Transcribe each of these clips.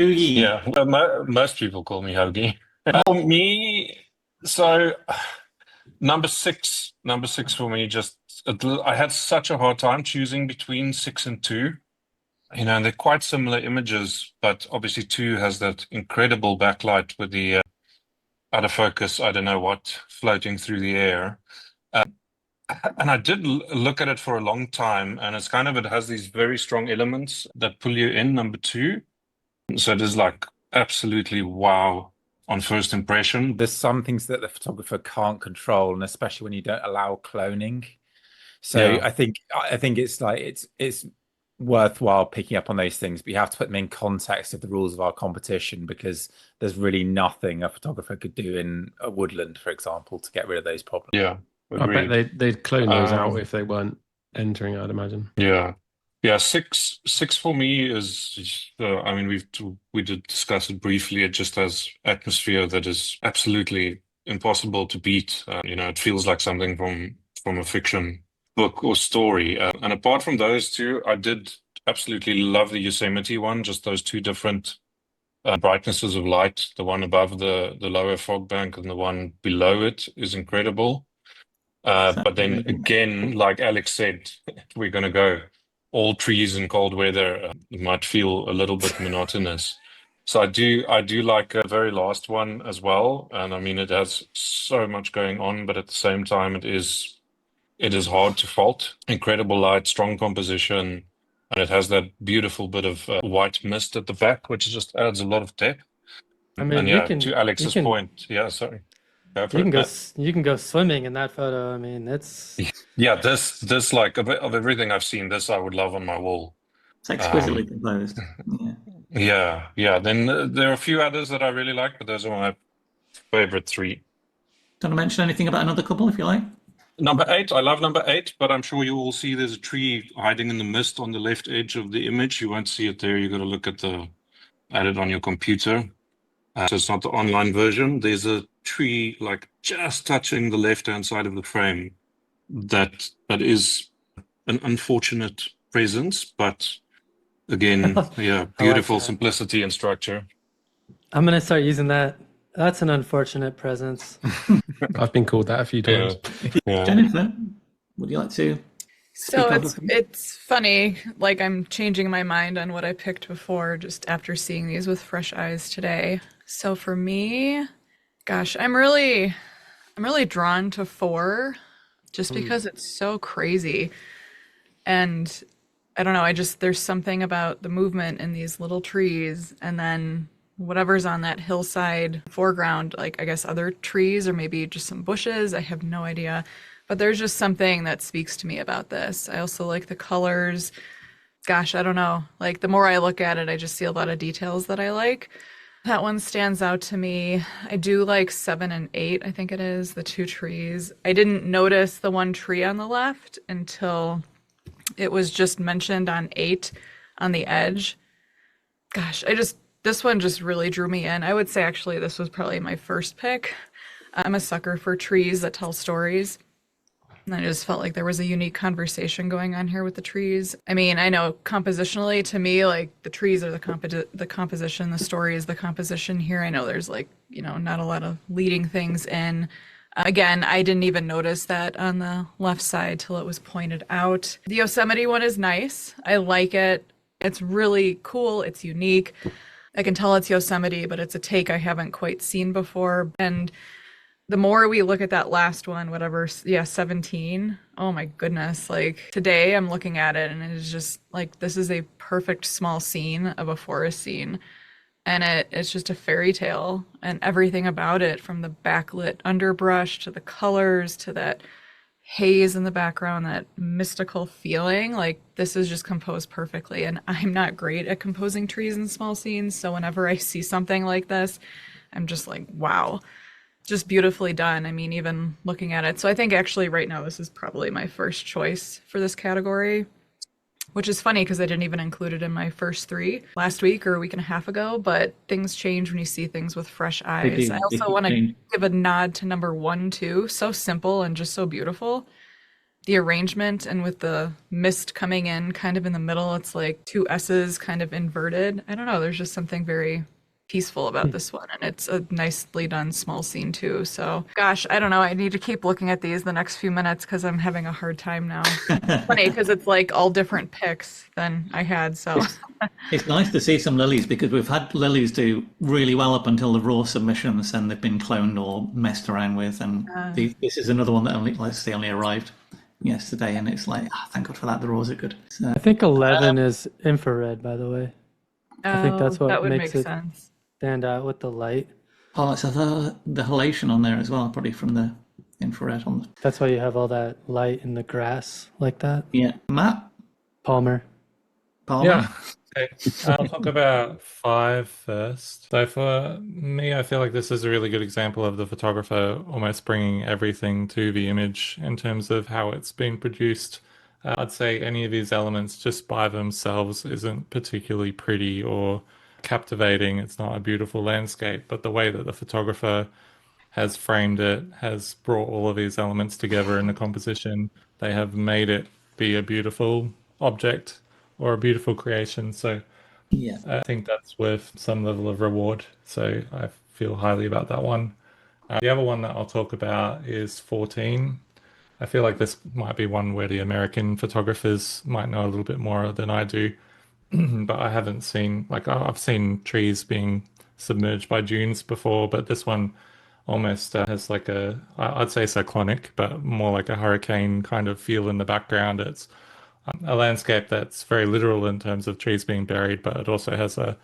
Hoagie. Yeah, most people call me Hoagie. For me, so number six for me, just I had such a hard time choosing between 6 and 2. They're quite similar images, but obviously 2 has that incredible backlight with the out of focus, I don't know what, floating through the air. And I did look at it for a long time, and it has these very strong elements that pull you in, number 2. So it is like absolutely wow on first impression. There's some things that the photographer can't control, and especially when you don't allow cloning. So Yeah. I think it's like it's worthwhile picking up on those things, but you have to put them in context of the rules of our competition, because there's really nothing a photographer could do in a woodland, for example, to get rid of those problems. Yeah, I bet they'd clone those out if they weren't entering, I'd imagine. Yeah. Yeah, six for me is, I mean, we did discuss it briefly. It just has atmosphere that is absolutely impossible to beat. It feels like something from a fiction book or story. And apart from those two, I did absolutely love the Yosemite one, just those two different brightnesses of light. The one above the lower fog bank and the one below it is incredible. But then again, like Alex said, we're going to go all trees in cold weather. It might feel a little bit monotonous. So I do like the very last one as well. And I mean, it has so much going on, but at the same time, it is hard to fault. Incredible light, strong composition, and it has that beautiful bit of white mist at the back, which just adds a lot of depth. I mean, And you yeah, can, to Alex's point, yeah, sorry. you can go swimming in that photo. I mean, it's Yeah, this like of everything I've seen, this I would love on my wall. It's exquisitely composed. Yeah. Yeah. Then there are a few others that I really like, but those are my favorite 3. Do you want to mention anything about another couple, if you like? Number 8, I love number 8, but I'm sure you will see there's a tree hiding in the mist on the left edge of the image. You won't see it there. You got to look at it on your computer. So it's not the online version. There's a tree like just touching the left-hand side of the frame that is an unfortunate presence, but again, yeah, beautiful simplicity and structure. I'm gonna start using that. That's an unfortunate presence. I've been called that a few times. Yeah. Jennifer, would you like to? So it's funny, like I'm changing my mind on what I picked before just after seeing these with fresh eyes today. So for me, gosh, I'm really drawn to 4 just because it's so crazy. And I don't know, there's something about the movement in these little trees, and then whatever's on that hillside foreground, like I guess other trees or maybe just some bushes, I have no idea. But there's just something that speaks to me about this. I also like the colors. Gosh, I don't know. Like the more I look at it, I just see a lot of details that I like. That one stands out to me. I do like 7 and 8, I think it is, the 2 trees. I didn't notice the one tree on the left until it was just mentioned on 8 on the edge. Gosh, this one just really drew me in. I would say actually this was probably my first pick. I'm a sucker for trees that tell stories. And I just felt like there was a unique conversation going on here with the trees. I mean, I know compositionally to me, like the trees are the composition, the story is the composition here. I know there's like, not a lot of leading things in. Again, I didn't even notice that on the left side till it was pointed out. The Yosemite one is nice. I like it. It's really cool. It's unique. I can tell it's Yosemite, but it's a take I haven't quite seen before. And the more we look at that last one, 17, oh my goodness, like today I'm looking at it and it is just like, this is a perfect small scene of a forest scene. And it's just a fairy tale, and everything about it, from the backlit underbrush to the colors to that haze in the background, that mystical feeling, like this is just composed perfectly. And I'm not great at composing trees in small scenes, so whenever I see something like this, I'm just like, wow. Just beautifully done. I mean, even looking at it. So I think actually right now this is probably my first choice for this category, which is funny because I didn't even include it in my first 3 last week or a week and a half ago, but things change when you see things with fresh eyes. I also want to give a nod to number 1 too. So simple and just so beautiful. the arrangement, and with the mist coming in kind of in the middle, it's like two S's kind of inverted. I don't know, there's just something very peaceful about this one, and it's a nicely done small scene too. So gosh, I don't know, I need to keep looking at these the next few minutes because I'm having a hard time now. It's funny because it's like all different picks than I had, so It's nice to see some lilies, because we've had lilies do really well up until the raw submissions, and they've been cloned or messed around with. And this is another one that only arrived yesterday, and it's like, thank God for that. The raws are good. So, I think 11 is infrared, by the way. I think that's what that would makes make it sense. stand out with the light. oh, so the halation on there as well, probably from the infrared on the. That's why you have all that light in the grass like that. Yeah, Matt Palmer. Palmer. Yeah. Okay. I'll talk about 5 first. So for me, I feel like this is a really good example of the photographer almost bringing everything to the image in terms of how it's been produced. I'd say any of these elements just by themselves isn't particularly pretty or captivating. It's not a beautiful landscape, but the way that the photographer has framed it, has brought all of these elements together in the composition, they have made it be a beautiful object or a beautiful creation. So Yeah. I think that's worth some level of reward. So I feel highly about that one. The other one that I'll talk about is 14. I feel like this might be one where the American photographers might know a little bit more than I do. But I haven't seen, like, I've seen trees being submerged by dunes before, but this one almost has like I'd say cyclonic, but more like a hurricane kind of feel in the background. It's a landscape that's very literal in terms of trees being buried, but it also has a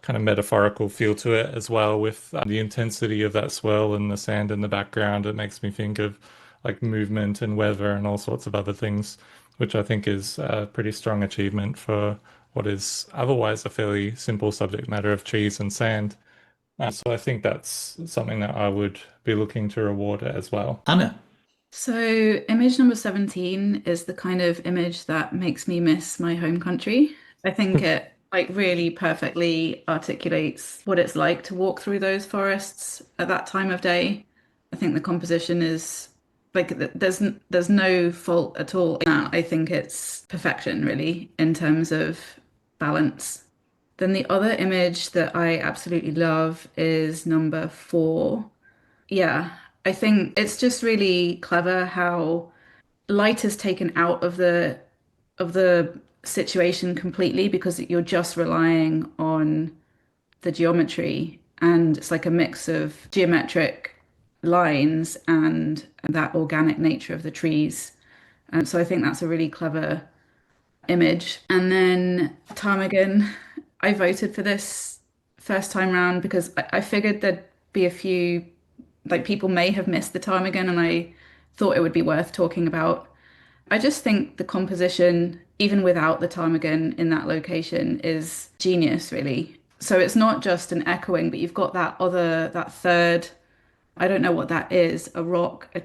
kind of metaphorical feel to it as well, with the intensity of that swirl and the sand in the background. It makes me think of like movement and weather and all sorts of other things, which I think is a pretty strong achievement for what is otherwise a fairly simple subject matter of trees and sand. So I think that's something that I would be looking to reward as well. Anna. So image number 17 is the kind of image that makes me miss my home country. I think it like really perfectly articulates what it's like to walk through those forests at that time of day. I think the composition is like there's no fault at all in that. I think it's perfection really in terms of balance. Then the other image that I absolutely love is number 4. Yeah, I think it's just really clever how light is taken out of the situation completely because you're just relying on the geometry, and it's like a mix of geometric lines and that organic nature of the trees. And so I think that's a really clever image. And then ptarmigan, I voted for this first time round because I figured there'd be a few, like people may have missed the ptarmigan, and I thought it would be worth talking about. I just think the composition, even without the ptarmigan in that location, is genius, really. So it's not just an echoing, but you've got that third, I don't know what that is, a rock, a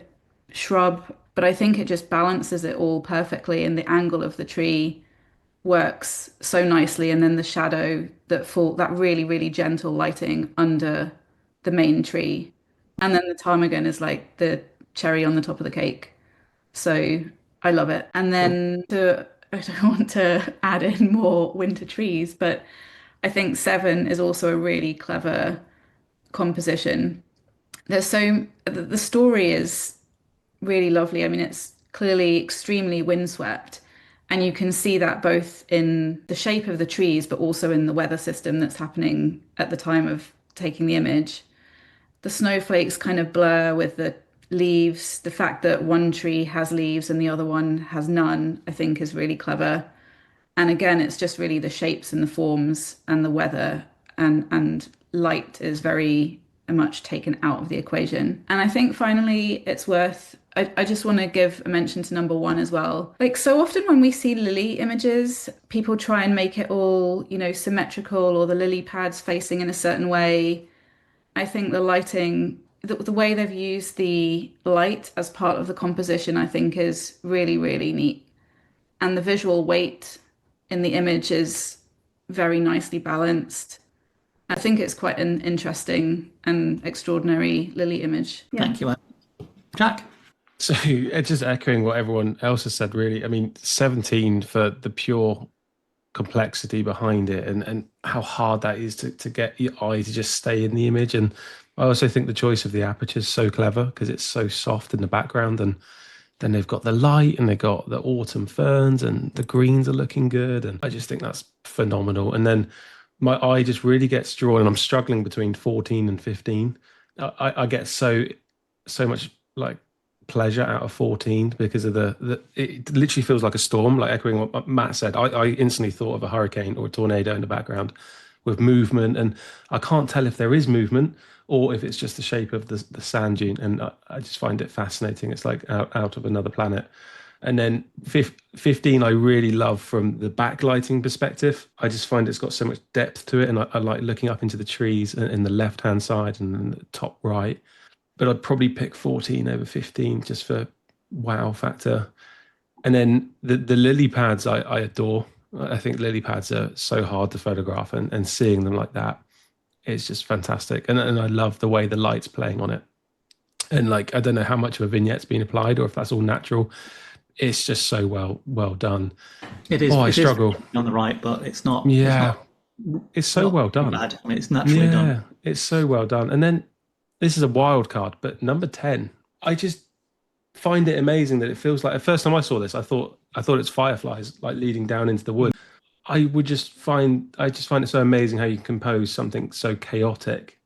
shrub, but I think it just balances it all perfectly, and the angle of the tree works so nicely, and then the shadow that really, really gentle lighting under the main tree. And then the ptarmigan is like the cherry on the top of the cake. So I love it. And then I don't want to add in more winter trees, but I think 7 is also a really clever composition. The story is really lovely. I mean, it's clearly extremely windswept, and you can see that both in the shape of the trees, but also in the weather system that's happening at the time of taking the image. The snowflakes kind of blur with the leaves. The fact that one tree has leaves and the other one has none, I think is really clever. And again, it's just really the shapes and the forms and the weather, and light is very much taken out of the equation. And I think finally it's worth, I just want to give a mention to number 1 as well. Like so often when we see lily images, people try and make it all, symmetrical, or the lily pads facing in a certain way. I think the lighting, the way they've used the light as part of the composition, I think is really, really neat. And the visual weight in the image is very nicely balanced. I think it's quite an interesting and extraordinary lily image. Yeah. Thank you, Anna. Jack. So just echoing what everyone else has said, really. I mean, 17 for the pure complexity behind it and how hard that is to get your eye to just stay in the image. And I also think the choice of the aperture is so clever because it's so soft in the background, and then they've got the light and they've got the autumn ferns and the greens are looking good. And I just think that's phenomenal. And then my eye just really gets drawn, and I'm struggling between 14 and 15. I get so much like pleasure out of 14 because of the it literally feels like a storm, like echoing what Matt said. I instantly thought of a hurricane or a tornado in the background with movement, and I can't tell if there is movement or if it's just the shape of the sand dune, and I just find it fascinating. It's like out of another planet. And then 15 I really love from the backlighting perspective. I just find it's got so much depth to it, and I like looking up into the trees in the left hand side and the top right. But I'd probably pick 14 over 15 just for wow factor. And then the lily pads I adore. I think lily pads are so hard to photograph, and seeing them like that, it's just fantastic. And I love the way the light's playing on it. And like, I don't know how much of a vignette's been applied or if that's all natural. It's just so well done. It is. Oh, I it struggle. is on the right, but it's not. Yeah. It's so not well done. bad. I mean, it's naturally done. It's so well done. And then this is a wild card, but number 10, I just find it amazing that it feels like, the first time I saw this, I thought it's fireflies like leading down into the wood. I just find it so amazing how you can compose something so chaotic,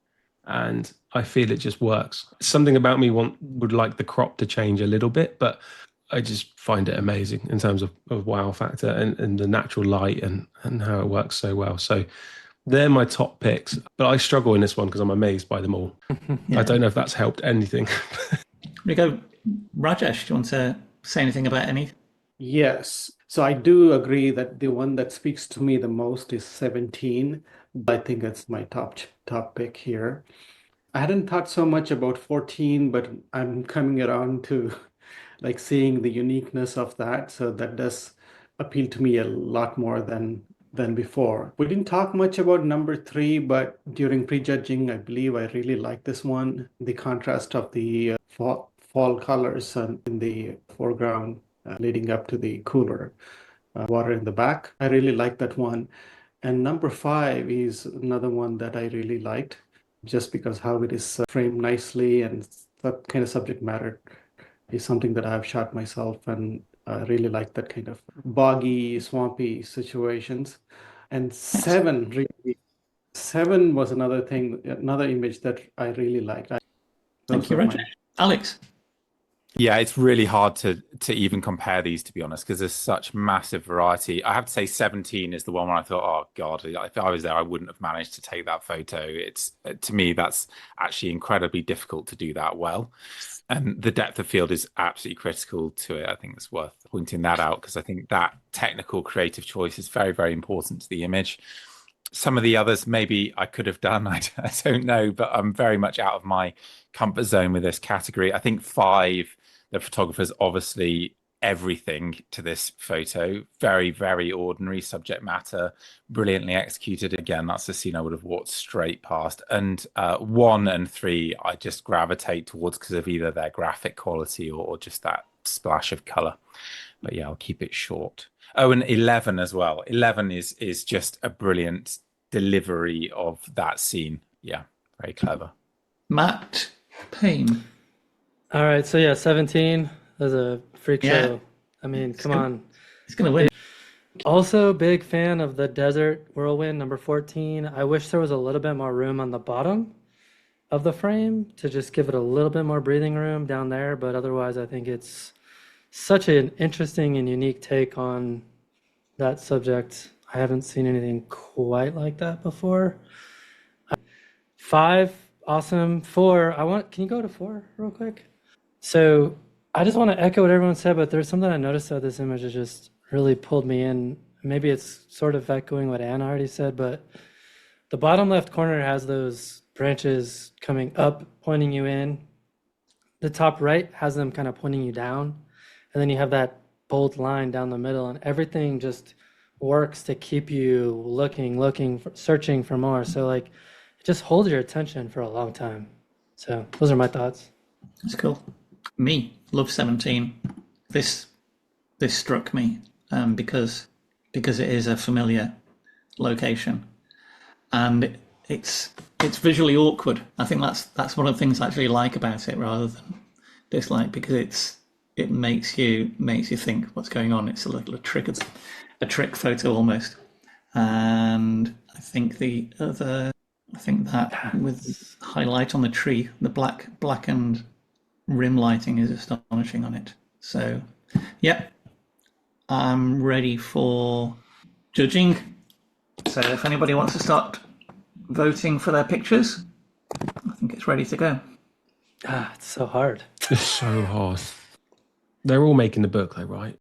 and I feel it just works. Something about me would like the crop to change a little bit, but I just find it amazing in terms of wow factor and the natural light and how it works so well. So they're my top picks, but I struggle in this one because I'm amazed by them all. Yeah. I don't know if that's helped anything. We go, Rajesh, do you want to say anything about any? Yes. So I do agree that the one that speaks to me the most is 17. I think it's my top pick here. I hadn't thought so much about 14, but I'm coming around to like seeing the uniqueness of that. So that does appeal to me a lot more than before. We didn't talk much about number 3, but during prejudging, I believe I really like this one. The contrast of the fall colors in the foreground leading up to the cooler water in the back. I really like that one. And number 5 is another one that I really liked, just because how it is framed nicely, and that kind of subject matter is something that I've shot myself, and I really like that kind of boggy, swampy situations. And 7 was another image that I really liked. Thank you, Roger. Alex? Yeah, it's really hard to even compare these, to be honest, because there's such massive variety. I have to say 17 is the one where I thought, oh God, if I was there, I wouldn't have managed to take that photo. It's, to me, that's actually incredibly difficult to do that well. And the depth of field is absolutely critical to it. I think it's worth pointing that out, because I think that technical creative choice is very, very important to the image. Some of the others maybe I could have done, I don't know, but I'm very much out of my comfort zone with this category. I think 5, the photographer's obviously everything to this photo. Very, very ordinary subject matter, brilliantly executed. Again, that's a scene I would have walked straight past. And 1 and 3, I just gravitate towards because of either their graphic quality or just that splash of color. But yeah, I'll keep it short. Oh, and 11 as well. 11 is just a brilliant delivery of that scene. Yeah, very clever. Matt Payne. All right, so yeah, 17 is a freak show. I mean, come on. It's going to win. Also, big fan of the Desert Whirlwind, number 14. I wish there was a little bit more room on the bottom of the frame to just give it a little bit more breathing room down there, but otherwise I think it's such an interesting and unique take on that subject. I haven't seen anything quite like that before. 5, awesome. 4, can you go to 4 real quick? So I just want to echo what everyone said, but there's something I noticed about this image that just really pulled me in. Maybe it's sort of echoing what Anna already said, but the bottom left corner has those branches coming up, pointing you in. The top right has them kind of pointing you down. And then you have that bold line down the middle, and everything just works to keep you looking, searching for more. So like, it just holds your attention for a long time. So those are my thoughts. That's cool. me. Love 17. This struck me because it is a familiar location, and it's visually awkward. I think that's one of the things I actually like about it rather than dislike, because it makes you think what's going on. It's a little trick photo almost. And I think that with highlight on the tree, the blackened rim lighting is astonishing on it. So, yeah, I'm ready for judging. So if anybody wants to start voting for their pictures, I think it's ready to go. It's so hard. It's so hard. They're all making the book though, right?